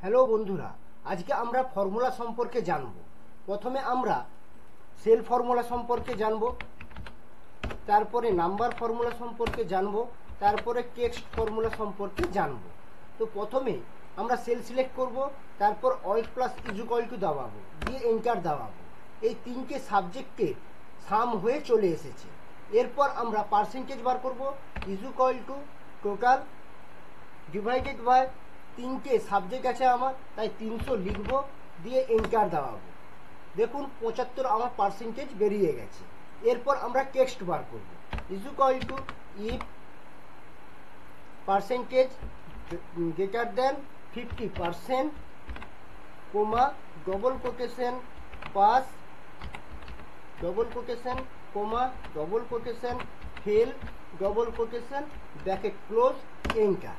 Hello বন্ধুরা, আজকে আমরা ফর্মুলা সম্পর্কে জানব। প্রথমে আমরা সেল ফর্মুলা সম্পর্কে জানব, তারপরে নাম্বার ফর্মুলা সম্পর্কে জানব, তারপরে টেক্সট ফর্মুলা সম্পর্কে জানব। তো প্রথমে আমরা সেল সিলেক্ট করব, তারপর অল্ট প্লাস ইজুকাল টু দাবাবো, দিয়ে এন্টার দাবাবো। এই তিনটে সাবজেক্টে সাম হয়ে চলে এসেছে। এরপর আমরা পার্সেন্টেজ বার করব, equal to total divided by তিনটে সাবজেক্ট আছে আমার, তাই 300 লিখবো, দিয়ে এন্টার দাবাবো। দেখুন 75 আমার পার্সেন্টেজ বেরিয়ে গেছে। এরপর আমরা টেক্সট বার করব, equal to if percentage greater than 50%, comma double quotation pass double quotation, comma double quotation fail double quotation bracket close, enter.